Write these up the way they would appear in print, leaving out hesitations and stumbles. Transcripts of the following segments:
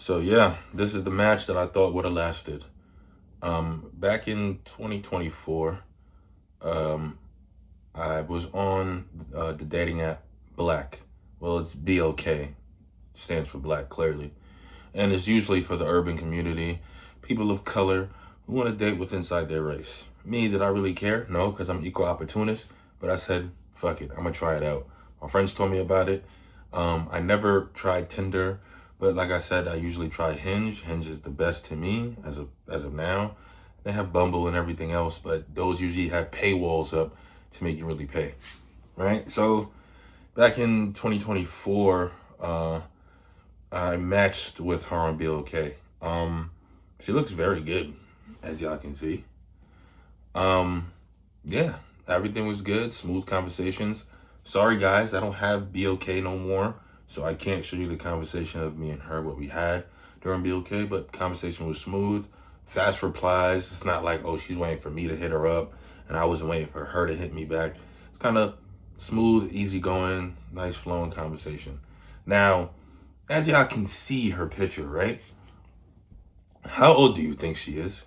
So yeah, this is the match that I thought would have lasted. Back in 2024, um, I was on the dating app Black. Well, it's BLK, stands for Black clearly, and it's usually for the urban community, people of color who want to date with inside their race. Me, did I really care? No, because I'm equal opportunist. But I said, fuck it, I'm gonna try it out. My friends told me about it. I never tried Tinder, but like I said, I usually try Hinge. Hinge is the best to me as of now. They have Bumble and everything else, but those usually have paywalls up to make you really pay, right? So back in 2024, I matched with her on BLK. She looks very good, as y'all can see. Um, yeah, everything was good, smooth conversations. Sorry guys, I don't have BLK no more, so I can't show you the conversation of me and her, what we had during BLK, but conversation was smooth, fast replies. It's not like, oh, she's waiting for me to hit her up and I wasn't waiting for her to hit me back. It's kind of smooth, easygoing, nice flowing conversation. Now, as y'all can see her picture, right? How old do you think she is?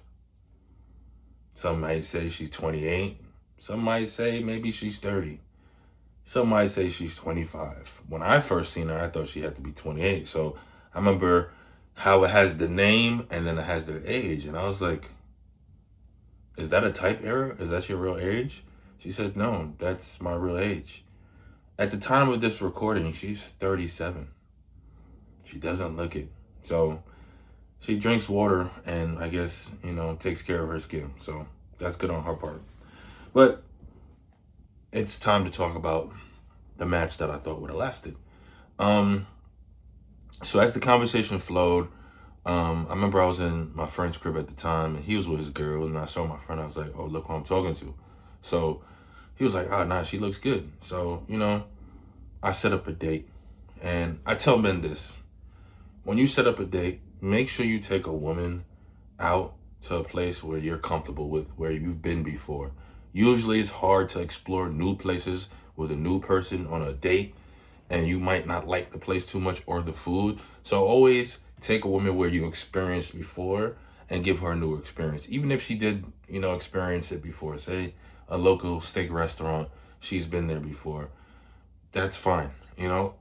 Some might say she's 28. Some might say maybe she's 30. Some might say she's 25. When I first seen her, I thought she had to be 28. So I remember how it has the name and then it has their age. And I was like, is that a type error? Is that your real age? She said, no, that's my real age. At the time of this recording, she's 37. She doesn't look it. So she drinks water and I guess, takes care of her skin. So that's good on her part. But it's time to talk about the match that I thought would have lasted. Um, so as the conversation flowed, I remember I was in my friend's crib at the time and he was with his girl and I saw my friend. I was like, oh, look who I'm talking to. So he was like, oh, nah, she looks good. So, I set up a date and I tell men this. When you set up a date, make sure you take a woman out to a place where you're comfortable with, where you've been before. Usually it's hard to explore new places with a new person on a date and you might not like the place too much or the food. So always take a woman where you experienced before and give her a new experience. Even if she did, experience it before, say a local steak restaurant, she's been there before. That's fine,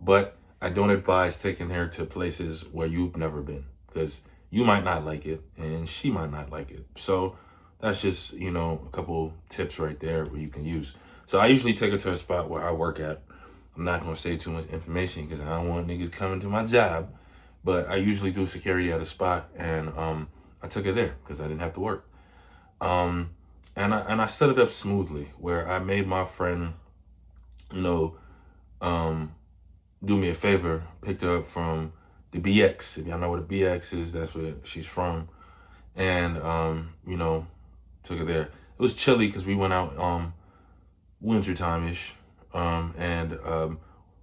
but I don't advise taking her to places where you've never been because you might not like it and she might not like it. So that's just, a couple tips right there where you can use. So I usually take her to a spot where I work at. I'm not going to say too much information because I don't want niggas coming to my job, but I usually do security at a spot and I took her there because I didn't have to work. And I set it up smoothly where I made my friend, you know, um, do me a favor, picked her up from the BX. If y'all know what a BX is, that's where she's from. And, took her there. It was chilly because we went out winter time-ish. And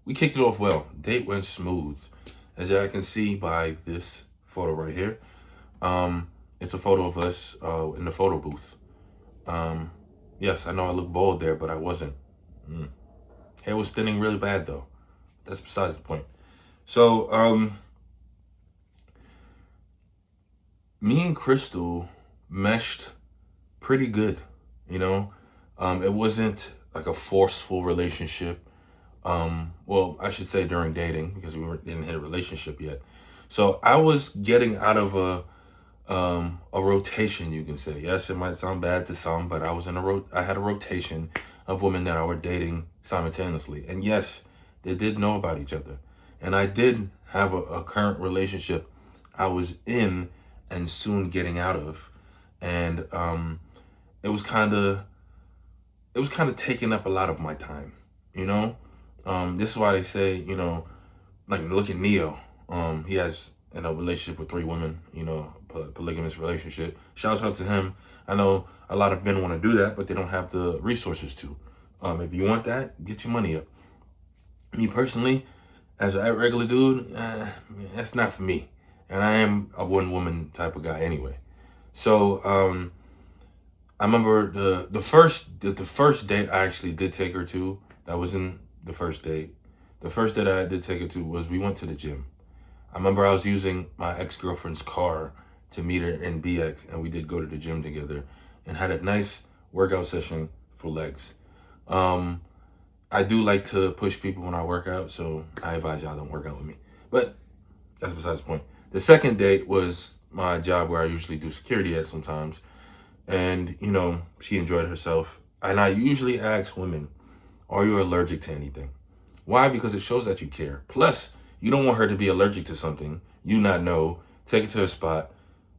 we kicked it off well. Date went smooth. As y'all can see by this photo right here. It's a photo of us in the photo booth. Yes, I know I look bald there, but I wasn't. Hair was thinning really bad though. That's besides the point. So, me and Crystal meshed pretty good, It wasn't like a forceful relationship. Well, I should say during dating because didn't hit a relationship yet. So I was getting out of a rotation, you can say. Yes, it might sound bad to some, but I had a rotation of women that I were dating simultaneously. And yes, they did know about each other. And I did have a current relationship I was in and soon getting out of. And it was kind of taking up a lot of my time, you know? This is why they say, like look at Neo. He has a relationship with 3 women, polygamous relationship. Shouts out to him. I know a lot of men want to do that, but they don't have the resources to. If you want that, get your money up. Me personally, as a regular dude, that's not for me. And I am a one woman type of guy anyway. So I remember the first date I actually did take her to. That wasn't the first date. The first date I did take her to was we went to the gym. I remember I was using my ex-girlfriend's car to meet her in BX, and we did go to the gym together and had a nice workout session for legs. Um, I do like to push people when I work out, so I advise y'all don't work out with me. But that's besides the point. The second date was my job where I usually do security at sometimes. And, she enjoyed herself. And I usually ask women, are you allergic to anything? Why? Because it shows that you care. Plus, you don't want her to be allergic to something, you not know, take it to a spot,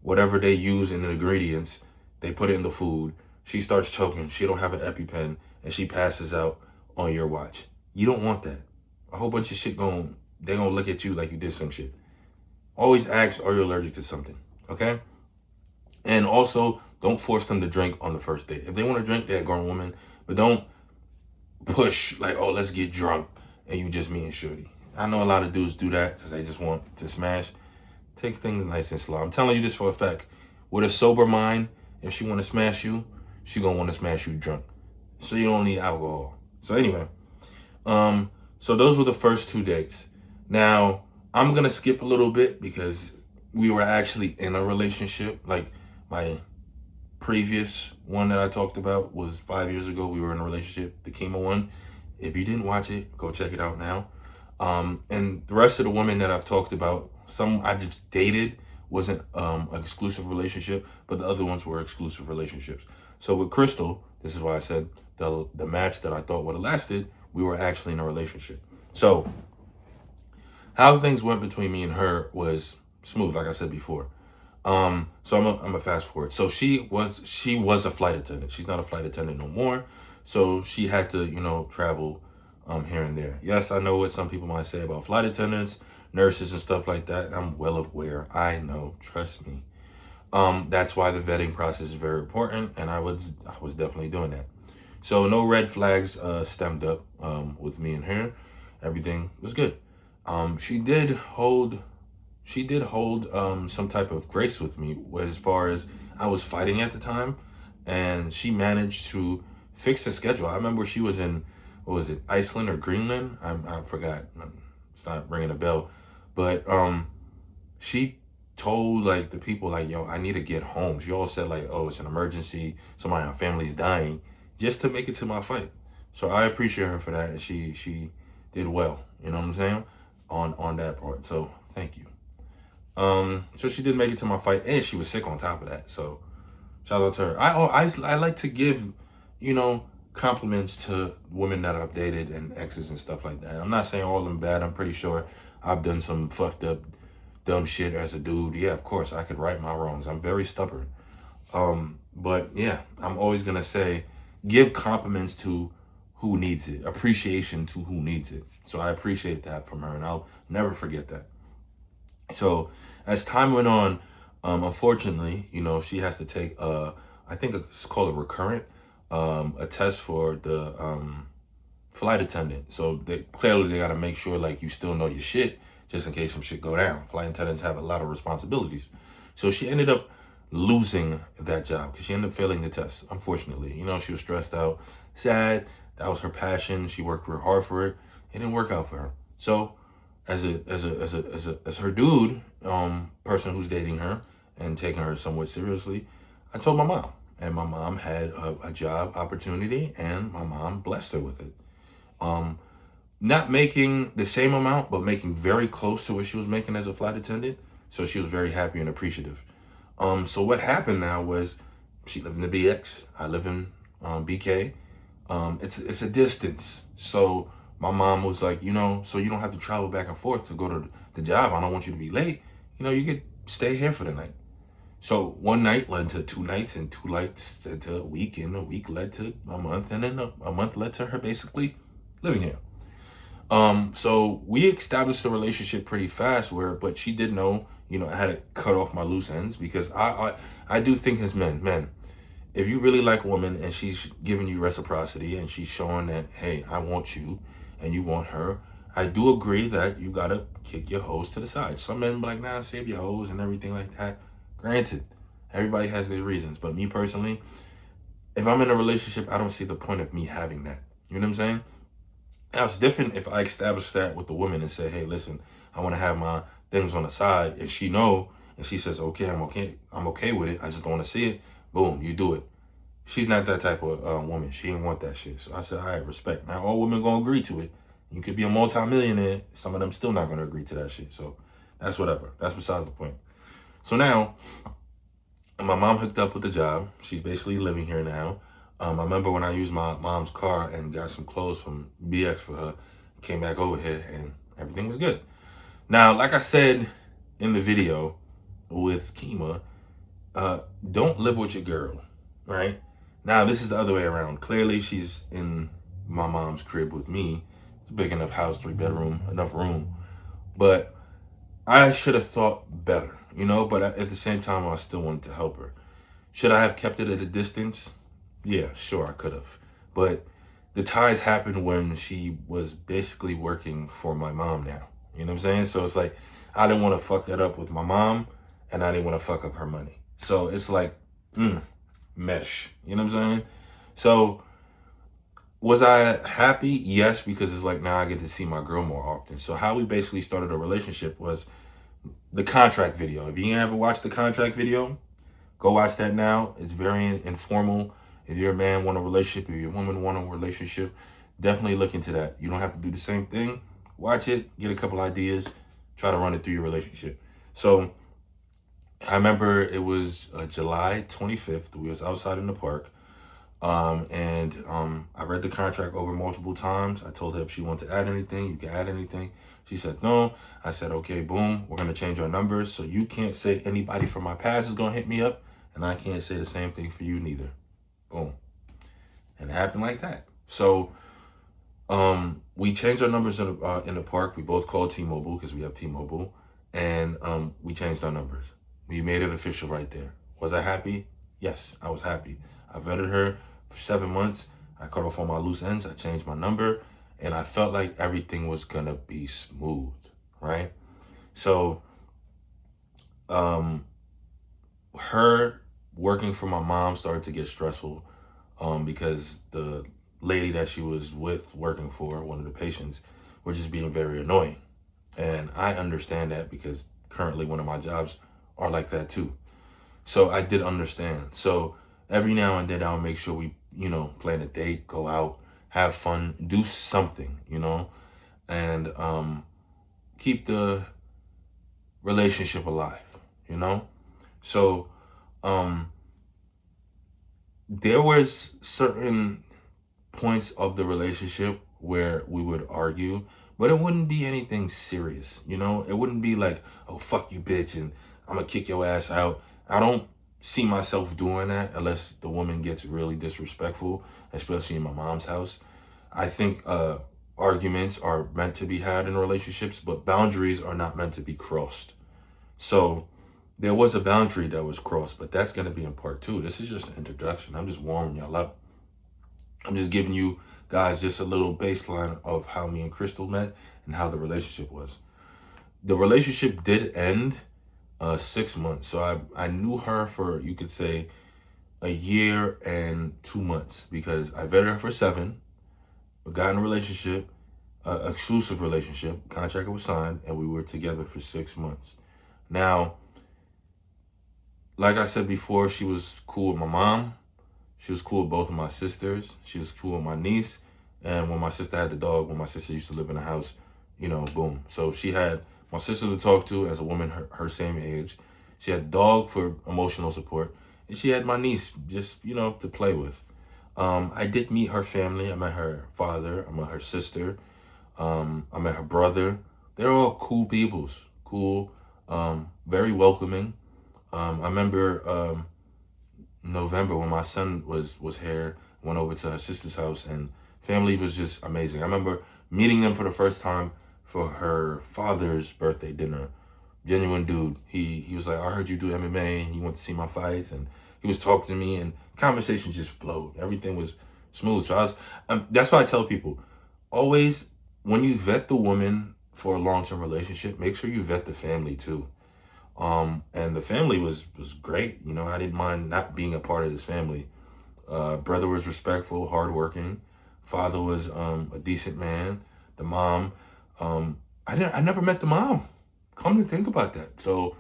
whatever they use in the ingredients, they put it in the food. She starts choking, she don't have an EpiPen, and she passes out on your watch. You don't want that. A whole bunch of shit they're gonna look at you like you did some shit. Always ask, are you allergic to something? Okay? And also, don't force them to drink on the first date. If they want to drink, they're a grown woman, but don't push like, oh, let's get drunk and you just me and shorty. I know a lot of dudes do that because they just want to smash. Take things nice and slow. I'm telling you this for a fact. With a sober mind, if she want to smash you, she gonna want to smash you drunk. So you don't need alcohol. So anyway, so those were the first 2 dates. Now I'm gonna skip a little bit because we were actually in a relationship. Like my previous one that I talked about was 5 years ago. We were in a relationship, the chemo one. If you didn't watch it, go check it out now. And the rest of the women that I've talked about, some I just dated, wasn't an exclusive relationship, but the other ones were exclusive relationships. So with Crystal, this is why I said the match that I thought would have lasted, we were actually in a relationship. So how things went between me and her was smooth, like I said before. So I'm a fast forward. So she was a flight attendant. She's not a flight attendant no more. So she had to, travel here and there. Yes, I know what some people might say about flight attendants, nurses and stuff like that. I'm well aware. I know, trust me. That's why the vetting process is very important, and I was definitely doing that. So no red flags stemmed up with me and her. Everything was good. She did hold some type of grace with me as far as I was fighting at the time, and she managed to fix the schedule. I remember she was in, what was it, Iceland or Greenland? I forgot. It's not ringing a bell, but she told like the people like, yo, I need to get home. She all said like, oh, it's an emergency, somebody in our family's dying, just to make it to my fight. So I appreciate her for that, and she did well. You know what I'm saying? On that part. So thank you. So she did make it to my fight, and she was sick on top of that. So shout out to her. I like to give, compliments to women that I've dated and exes and stuff like that. I'm not saying all of them bad. I'm pretty sure I've done some fucked up, dumb shit as a dude. Yeah, of course, I could right my wrongs. I'm very stubborn. But yeah, I'm always gonna say, give compliments to who needs it, appreciation to who needs it. So I appreciate that from her, and I'll never forget that. So as time went on, unfortunately, she has to take I think it's called a recurrent, a test for the flight attendant. So they got to make sure like you still know your shit, just in case some shit go down. Flight attendants have a lot of responsibilities. So she ended up losing that job because she ended up failing the test. Unfortunately, she was stressed out, sad. That was her passion. She worked real hard for it. It didn't work out for her. So as her dude, person who's dating her and taking her somewhat seriously, I told my mom, and my mom had a job opportunity, and my mom blessed her with it. Not making the same amount, but making very close to what she was making as a flight attendant. So she was very happy and appreciative. So what happened now was she lived in the BX. I live in BK. It's a distance. So my mom was like, so you don't have to travel back and forth to go to the job. I don't want you to be late. You could stay here for the night. So one night led to 2 nights, and 2 nights led to a week, and a week led to a month, and then a month led to her basically living here. So we established a relationship pretty fast but she did know, I had to cut off my loose ends because I do think as men, if you really like a woman and she's giving you reciprocity and she's showing that, hey, I want you and you want her, I do agree that you gotta kick your hoes to the side. Some men be like, nah, save your hoes and everything like that. Granted, everybody has their reasons, but me personally, if I'm in a relationship, I don't see the point of me having that. You know what I'm saying? Now, it's different if I establish that with the woman and say, hey, listen, I want to have my things on the side, and she know, and she says, okay, I'm okay with it. I just don't want to see it. Boom, you do it. She's not that type of woman. She didn't want that shit. So I said, all right, respect. Now all women gonna agree to it. You could be a multi-millionaire. Some of them still not gonna agree to that shit. So that's whatever. That's besides the point. So now, my mom hooked up with the job. She's basically living here now. I remember when I used my mom's car and got some clothes from BX for her, came back over here and everything was good. Now, like I said in the video with Kima, don't live with your girl, right? Now, this is the other way around. Clearly, she's in my mom's crib with me. It's a big enough house, 3-bedroom, enough room. But I should have thought better, but at the same time, I still wanted to help her. Should I have kept it at a distance? Yeah, sure, I could have. But the ties happened when she was basically working for my mom now. You know what I'm saying? So it's like, I didn't want to fuck that up with my mom, and I didn't want to fuck up her money. So it's like, mesh. You know what I'm saying? So was I happy? Yes, because it's like now I get to see my girl more often. So how we basically started a relationship was the contract video. If you haven't watched the contract video, go watch that now. It's very informal. If you're a man, want a relationship, if you're a woman, want a relationship, definitely look into that. You don't have to do the same thing. Watch it, get a couple ideas, try to run it through your relationship. So I remember it was July 25th. We was outside in the park. I read the contract over multiple times. I told her if she wanted to add anything, you can add anything. She said no. I said, okay, boom, we're gonna change our numbers. So you can't say anybody from my past is gonna hit me up, and I can't say the same thing for you neither. Boom. And it happened like that. So we changed our numbers in the park. We both called T-Mobile because we have T-Mobile, and we changed our numbers. We made it official right there. Was I happy? Yes, I was happy. I vetted her for 7 months. I cut off all my loose ends. I changed my number, and I felt like everything was gonna be smooth, right? So, her working for my mom started to get stressful, because the lady that she was with working for, one of the patients, were just being very annoying. And I understand that because currently one of my jobs are like that too. So I did understand. So every now and then I'll make sure we, plan a date, go out, have fun, do something, and keep the relationship alive, So there was certain points of the relationship where we would argue, but it wouldn't be anything serious, It wouldn't be like, oh, fuck you, bitch, and I'm gonna kick your ass out. I don't see myself doing that unless the woman gets really disrespectful, especially in my mom's house. I think arguments are meant to be had in relationships, but boundaries are not meant to be crossed. So there was a boundary that was crossed, but that's going to be in part 2. This is just an introduction. I'm just warming y'all up. I'm just giving you guys just a little baseline of how me and Crystal met and how the relationship was. The relationship did end 6 months. So I knew her for, you could say, a year and 2 months because I vetted her for 7. We got in a relationship, exclusive relationship, contract was signed, and we were together for 6 months. Now, like I said before, she was cool with my mom. She was cool with both of my sisters. She was cool with my niece. And when my sister had the dog, when my sister used to live in the house, boom. So she had my sister to talk to as a woman her same age. She had dog for emotional support. And she had my niece just, to play with. I did meet her family. I met her father. I met her sister. I met her brother. They're all cool peoples. Cool. Very welcoming. I remember November when my son was here, went over to her sister's house, and family was just amazing. I remember meeting them for the first time for her father's birthday dinner. Genuine dude. He was like, I heard you do MMA, and he went to see my fights, and he was talking to me, and conversation just flowed. Everything was smooth. So that's why I tell people, always when you vet the woman for a long-term relationship, make sure you vet the family too. And the family was great. I didn't mind not being a part of this family. Brother was respectful, hardworking. Father was a decent man. The mom, I never met the mom. come to think about that. So,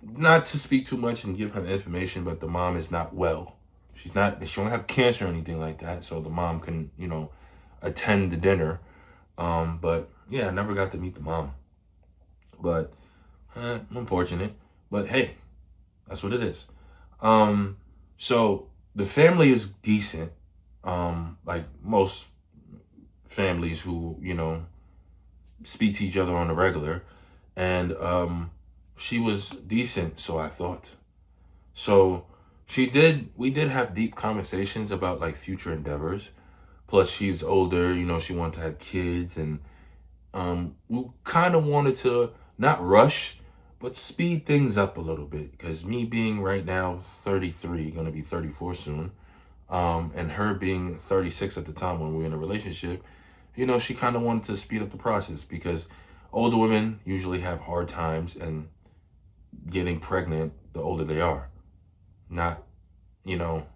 not to speak too much and give her information, but the mom is not well. She don't have cancer or anything like that. So the mom can, attend the dinner. But yeah, I never got to meet the mom. But unfortunate. But hey, that's what it is. So the family is decent. Like most families who, speak to each other on a regular. And she was decent, so I thought. So we did have deep conversations about like future endeavors. Plus she's older, she wanted to have kids, and we kind of wanted to not rush, but speed things up a little bit. Because me being right now 33, gonna be 34 soon, and her being 36 at the time when we were in a relationship, she kind of wanted to speed up the process because older women usually have hard times and getting pregnant the older they are. Not, you know,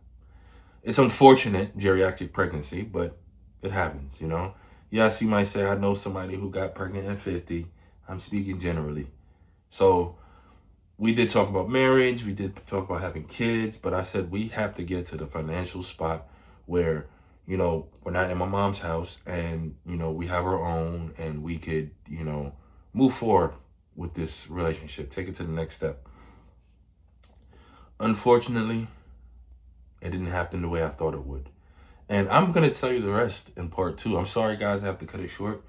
it's unfortunate geriatric pregnancy, but it happens. Yes, you might say, I know somebody who got pregnant at 50. I'm speaking generally. So we did talk about marriage. We did talk about having kids, but I said we have to get to the financial spot where, we're not in my mom's house and, we have our own and we could, move forward with this relationship, take it to the next step. Unfortunately, it didn't happen the way I thought it would. And I'm going to tell you the rest in part 2. I'm sorry, guys, I have to cut it short.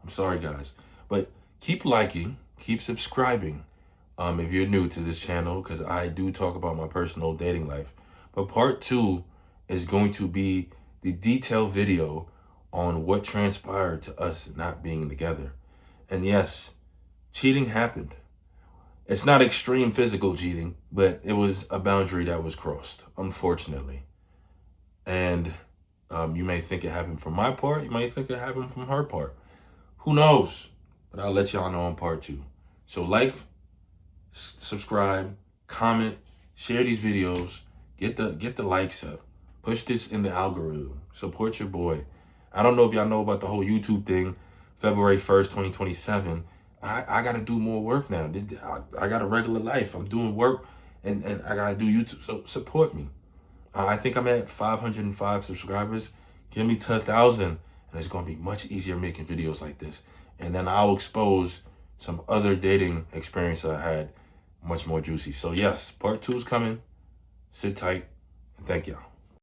I'm sorry, guys. But keep liking, keep subscribing if you're new to this channel, because I do talk about my personal dating life. But part 2 is going to be the detailed video on what transpired to us not being together. And yes, cheating happened. It's not extreme physical cheating, but it was a boundary that was crossed, unfortunately. And you may think it happened from my part. You might think it happened from her part. Who knows? But I'll let y'all know in part 2. So like, subscribe, comment, share these videos, get the likes up, push this in the algorithm, support your boy. I don't know if y'all know about the whole YouTube thing, February 1st, 2027. I got to do more work now. I got a regular life. I'm doing work and I got to do YouTube. So support me. I think I'm at 505 subscribers. Give me 10,000 and it's going to be much easier making videos like this. And then I'll expose some other dating experience I had, much more juicy. So yes, part 2 is coming. Sit tight and thank y'all.